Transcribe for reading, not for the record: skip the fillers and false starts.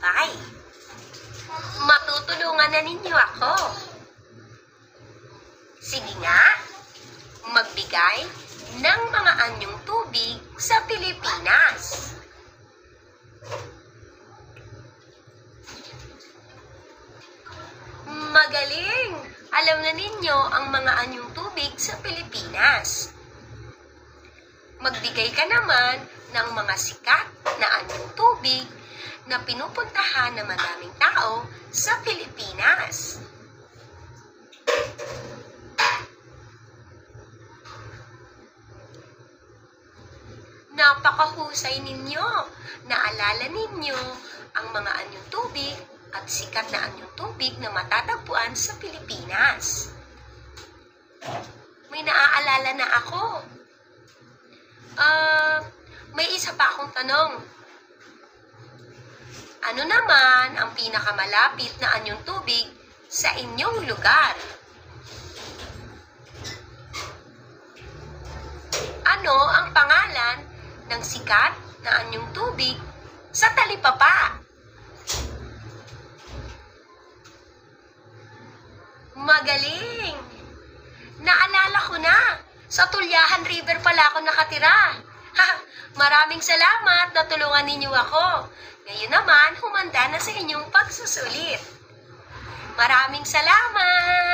tagumpay. Matutulungan na ninyo ako. Sige nga, magbigay ng mga anyong tubig sa Pilipinas. Magaling! Alam na ninyo ang mga anyong tubig sa Pilipinas. Magbigay ka naman ng mga sikat na anyong tubig na pinupuntahan ng maraming tao sa Pilipinas. Napakahusay ninyo! Naalala ninyo ang mga anyong tubig at sikat na anyong tubig na matatagpuan sa Pilipinas. May naaalala na ako. May isa pa akong tanong. Ano naman ang pinakamalapit na anyong tubig sa inyong lugar? Ano ang pangalan ng sikat na anyong tubig sa Talipapa? Magaling! Naalala ko na! Sa Tulyahan River pala ako nakatira. Maraming salamat na tulungan ninyo ako. Ngayon naman, humanda na sa inyong pagsusulit. Maraming salamat!